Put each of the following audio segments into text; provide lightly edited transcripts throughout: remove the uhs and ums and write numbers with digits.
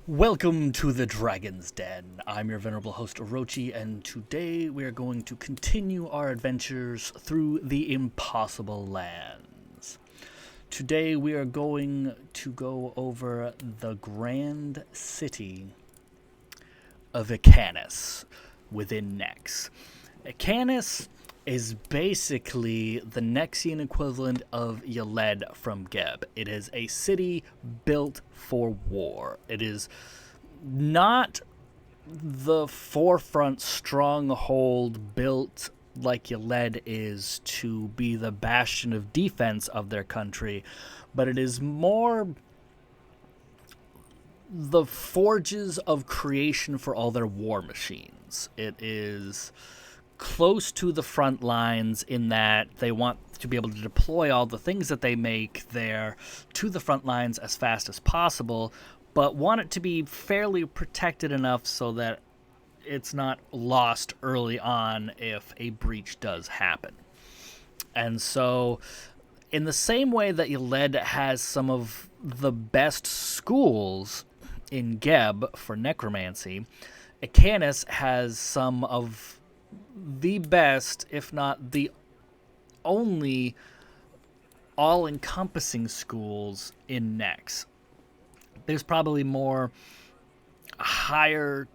Welcome to the Dragon's Den. I'm your venerable host Orochi, and today we are going to continue our adventures through the impossible lands. Today we are going to go over the grand city of Ecanus within Nex. Ecanus is basically the Nexian equivalent of Yaled from Geb. It is a city built for war. It is not the forefront stronghold built like Yaled is to be the bastion of defense of their country, but it is more the forges of creation for all their war machines. It is close to the front lines in that they want to be able to deploy all the things that they make there to the front lines as fast as possible, but want it to be fairly protected enough so that it's not lost early on if a breach does happen. And so, in the same way that Yaled has some of the best schools in Geb for necromancy, Ecanus has some of the best, if not the only, all-encompassing schools in Nex. There's probably more higher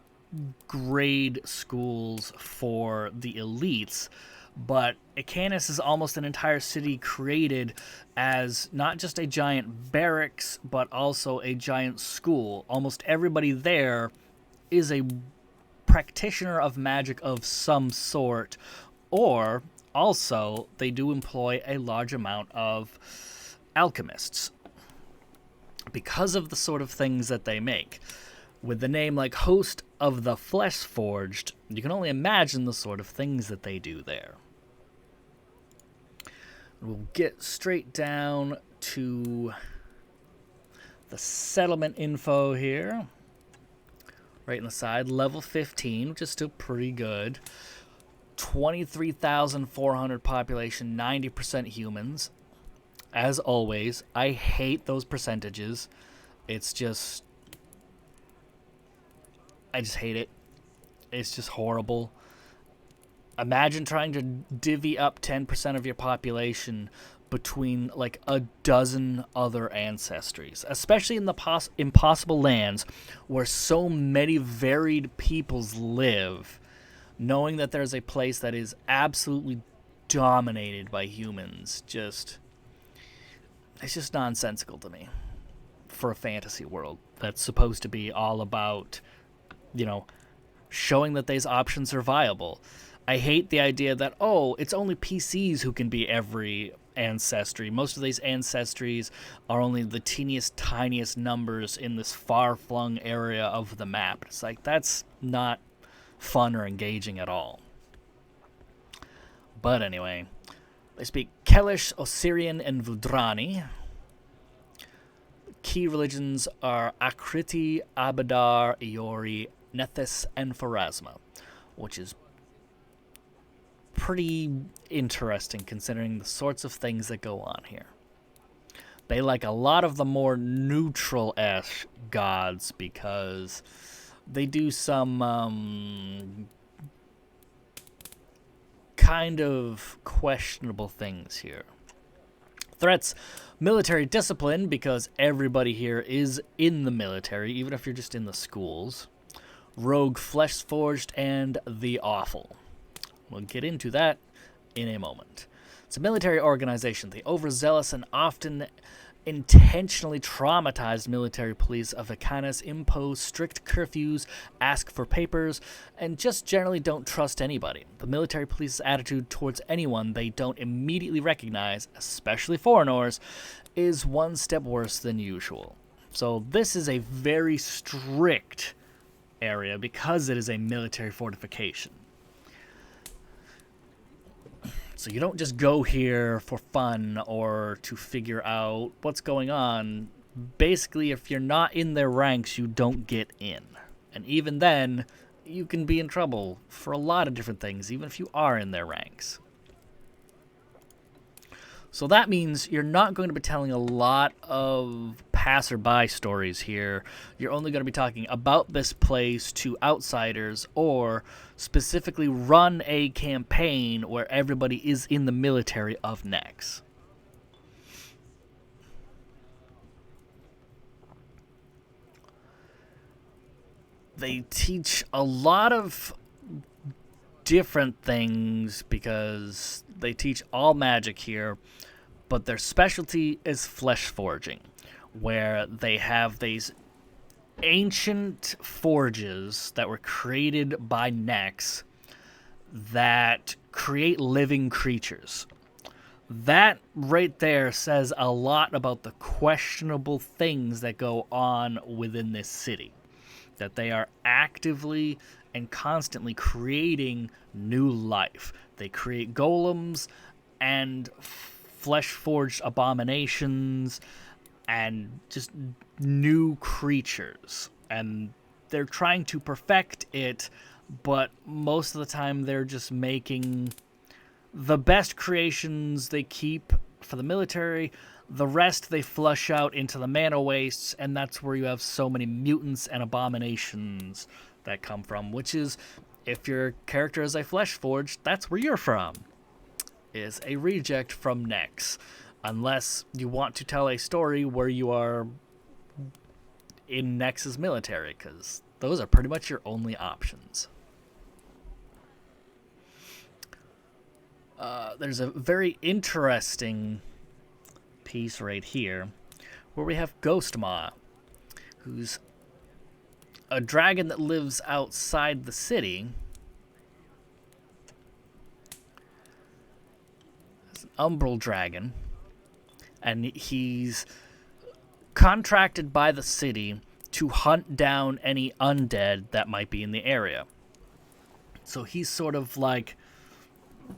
grade schools for the elites, but Ecanus is almost an entire city created as not just a giant barracks, but also a giant school. Almost everybody there is a practitioner of magic of some sort, or also they do employ a large amount of alchemists because of the sort of things that they make. With the name like Host of the Flesh Forged, you can only imagine the sort of things that they do there. We'll get straight down to the settlement info here. Right in the side, level 15, which is still pretty good. 23,400 population, 90% humans. As always, I hate those percentages. It's just... I just hate it. It's just horrible. Imagine trying to divvy up 10% of your population between like a dozen other ancestries, especially in the impossible lands where so many varied peoples live, knowing that there's a place that is absolutely dominated by humans. It's just nonsensical to me for a fantasy world that's supposed to be all about, showing that these options are viable. I hate the idea that, it's only PCs who can be every ancestry. Most of these ancestries are only the teeniest, tiniest numbers in this far-flung area of the map. It's like, that's not fun or engaging at all. But anyway, they speak Kelish, Osirian, and Vudrani. Key religions are Akriti, Abadar, Iori, Nethys, and Pharasma, which is pretty interesting considering the sorts of things that go on here. They like a lot of the more neutral-esque gods because they do some kind of questionable things here. Threats, military discipline, because everybody here is in the military, even if you're just in the schools. Rogue, Flesh Forged, and the Awful. We'll get into that in a moment. It's a military organization. The overzealous and often intentionally traumatized military police of Ecanus impose strict curfews, ask for papers, and just generally don't trust anybody. The military police's attitude towards anyone they don't immediately recognize, especially foreigners, is one step worse than usual. So this is a very strict area because it is a military fortification. So you don't just go here for fun or to figure out what's going on. Basically, if you're not in their ranks, you don't get in. And even then, you can be in trouble for a lot of different things, even if you are in their ranks. So that means you're not going to be telling a lot of passerby stories here. You're only going to be talking about this place to outsiders, or specifically run a campaign where everybody is in the military of Nex. They teach a lot of different things because they teach all magic here, but their specialty is flesh forging, where they have these ancient forges that were created by Nex that create living creatures. That right there says a lot about the questionable things that go on within this city. That they are actively and constantly creating new life. They create golems and flesh-forged abominations and just new creatures. And they're trying to perfect it, but most of the time they're just making the best creations they keep for the military. The rest they flush out into the mana wastes, and that's where you have so many mutants and abominations that come from, which is, if your character is a flesh forged, that's where you're from. Is a reject from Nex. Unless you want to tell a story where you are in Nex's military, because those are pretty much your only options. There's a very interesting piece right here where we have Ghostmaw, who's a dragon that lives outside the city. It's an umbral dragon, and he's contracted by the city to hunt down any undead that might be in the area. So he's sort of like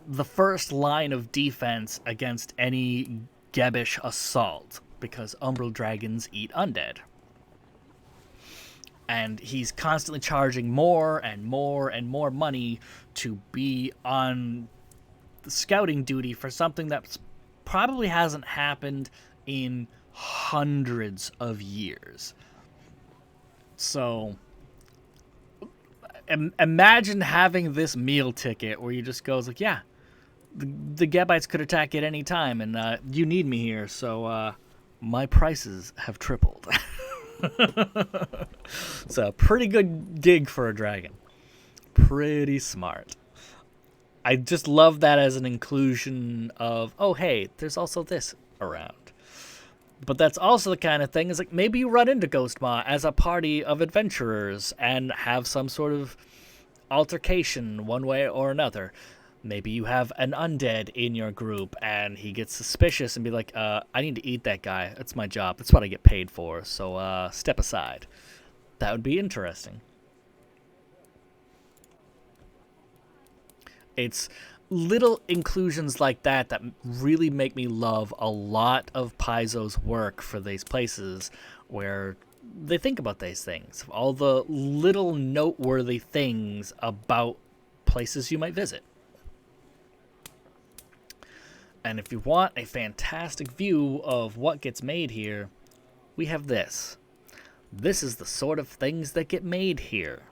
the first line of defense against any Gebbish assault, because umbral dragons eat undead. And he's constantly charging more and more and more money to be on the scouting duty for something that probably hasn't happened in hundreds of years. So imagine having this meal ticket where you just goes like, yeah, the Gebbites could attack at any time, and you need me here, so my prices have tripled. It's a pretty good gig for a dragon. Pretty smart. I just love that as an inclusion of, oh, hey, there's also this around. But that's also the kind of thing, is like, maybe you run into Ghostmaw as a party of adventurers and have some sort of altercation one way or another. Maybe you have an undead in your group and he gets suspicious and be like, I need to eat that guy. That's my job. That's what I get paid for. So step aside. That would be interesting. It's little inclusions like that that really make me love a lot of Paizo's work for these places, where they think about these things. All the little noteworthy things about places you might visit. And if you want a fantastic view of what gets made here, we have this. This is the sort of things that get made here.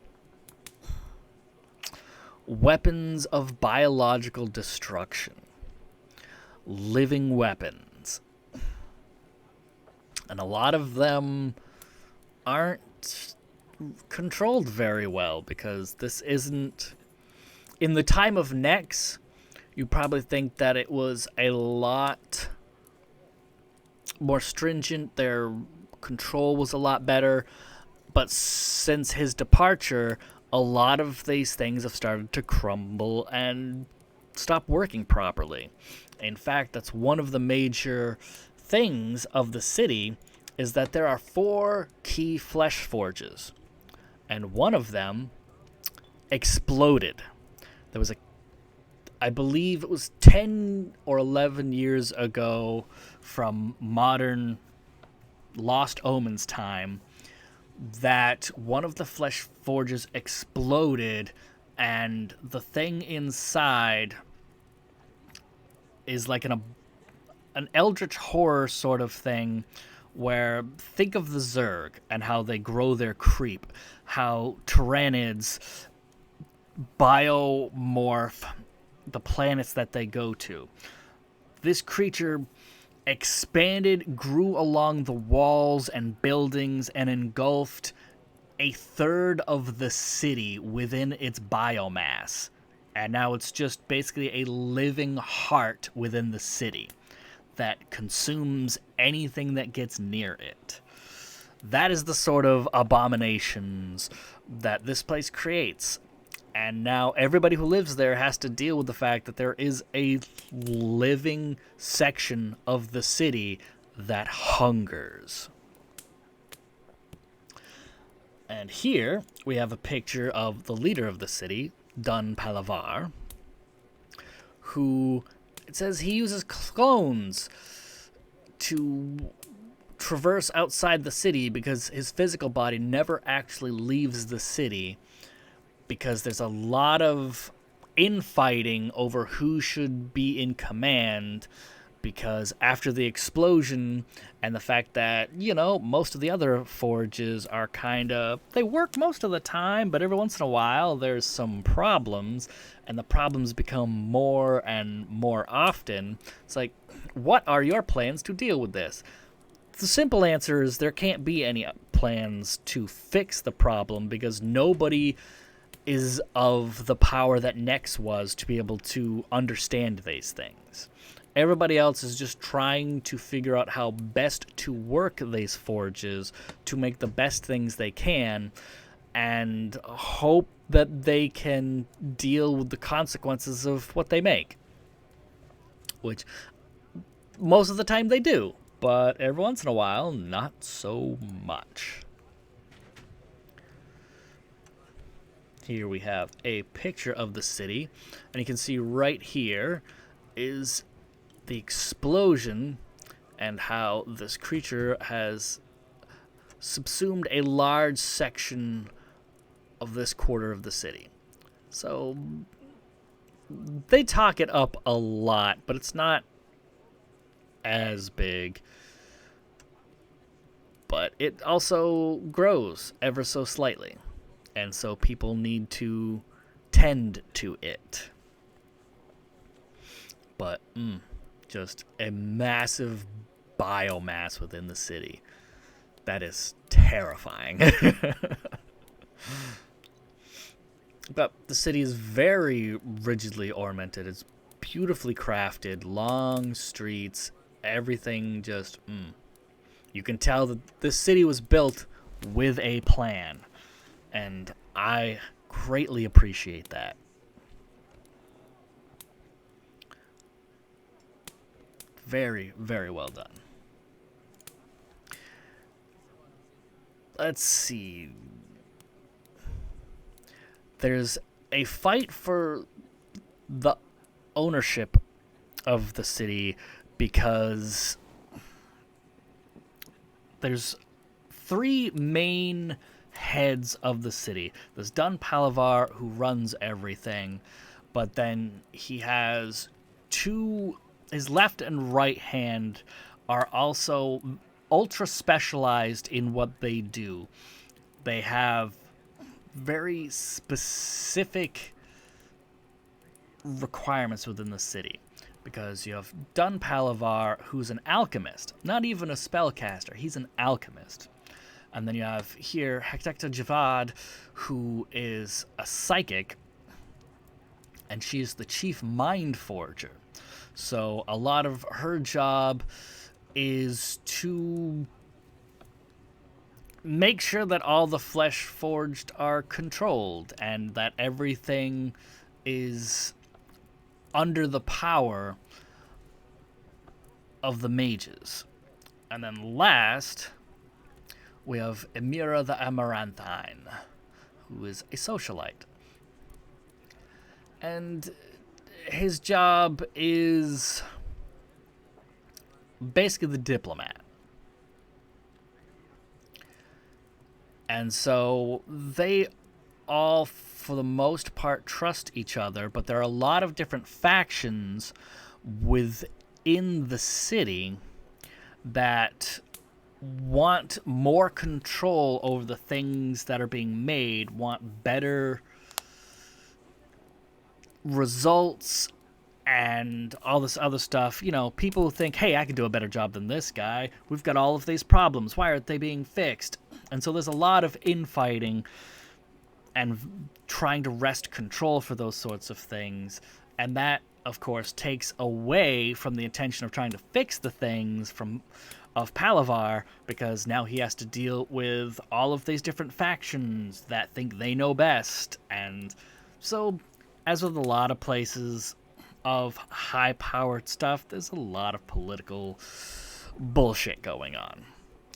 Weapons of biological destruction. Living weapons. And a lot of them aren't controlled very well, because this isn't... In the time of Nex, you probably think that it was a lot more stringent. Their control was a lot better. But since his departure, a lot of these things have started to crumble and stop working properly. In fact, that's one of the major things of the city, is that there are 4 key flesh forges. And one of them exploded. There was I believe it was 10 or 11 years ago from modern Lost Omens time, that one of the flesh forges exploded, and the thing inside is like an eldritch horror sort of thing, where think of the Zerg and how they grow their creep, how Tyranids biomorph the planets that they go to. This creature expanded, grew along the walls and buildings, and engulfed a third of the city within its biomass. And now it's just basically a living heart within the city that consumes anything that gets near it. That is the sort of abominations that this place creates. And now everybody who lives there has to deal with the fact that there is a living section of the city that hungers. And here we have a picture of the leader of the city, Dun Palavar, who, it says he uses clones to traverse outside the city because his physical body never actually leaves the city, because there's a lot of infighting over who should be in command, because after the explosion and the fact that, most of the other forges are they work most of the time, but every once in a while there's some problems, and the problems become more and more often. It's like, what are your plans to deal with this? The simple answer is there can't be any plans to fix the problem, because nobody is of the power that Nex was to be able to understand these things. Everybody else is just trying to figure out how best to work these forges to make the best things they can, and hope that they can deal with the consequences of what they make. Which most of the time they do, but every once in a while, not so much. Here we have a picture of the city, and you can see right here is the explosion and how this creature has subsumed a large section of this quarter of the city. So they talk it up a lot, but it's not as big. But it also grows ever so slightly, and so people need to tend to it. But just a massive biomass within the city. That is terrifying. But the city is very rigidly ornamented. It's beautifully crafted, long streets, everything just, You can tell that this city was built with a plan, and I greatly appreciate that. Very, very well done. Let's see. There's a fight for the ownership of the city because there's three main heads of the city. There's Dun Palavar, who runs everything, but then he has his left and right hand are also ultra specialized in what they do. They have very specific requirements within the city, because you have Dun Palavar, who's an alchemist, not even a spellcaster, he's an alchemist. And then you have here Hectecta Javad, who is a psychic, and she's the chief mind forger. So a lot of her job is to make sure that all the flesh forged are controlled and that everything is under the power of the mages. And then last, we have Emira the Amaranthine, who is a socialite. And his job is basically the diplomat. And so they all, for the most part, trust each other, but there are a lot of different factions within the city that want more control over the things that are being made, want better results and all this other stuff. You know, people think, hey, I can do a better job than this guy. We've got all of these problems. Why aren't they being fixed? And so there's a lot of infighting and trying to wrest control for those sorts of things. And that, of course, takes away from the intention of trying to fix the things of Palavar, because now he has to deal with all of these different factions that think they know best. And so, as with a lot of places of high-powered stuff, there's a lot of political bullshit going on.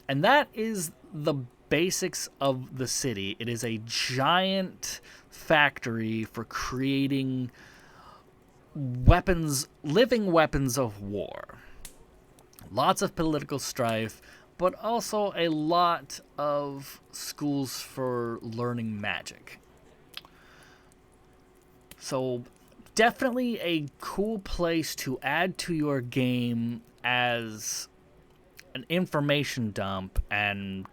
And that is the basics of the city. It is a giant factory for creating weapons, living weapons of war. Lots of political strife, but also a lot of schools for learning magic. So, definitely a cool place to add to your game as an information dump and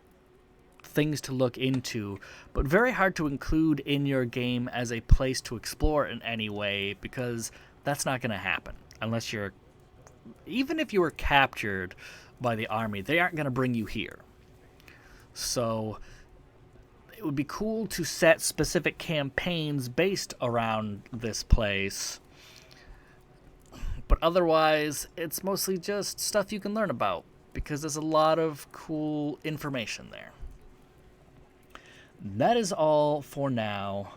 things to look into, but very hard to include in your game as a place to explore in any way, because that's not going to happen unless you're, even if you were captured by the army, they aren't going to bring you here. So it would be cool to set specific campaigns based around this place, but otherwise it's mostly just stuff you can learn about, because there's a lot of cool information there. That is all for now.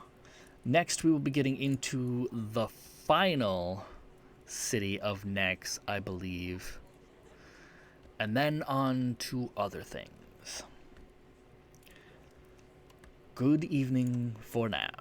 Next, we will be getting into the final city of Nex, I believe, and then on to other things. Good evening for now.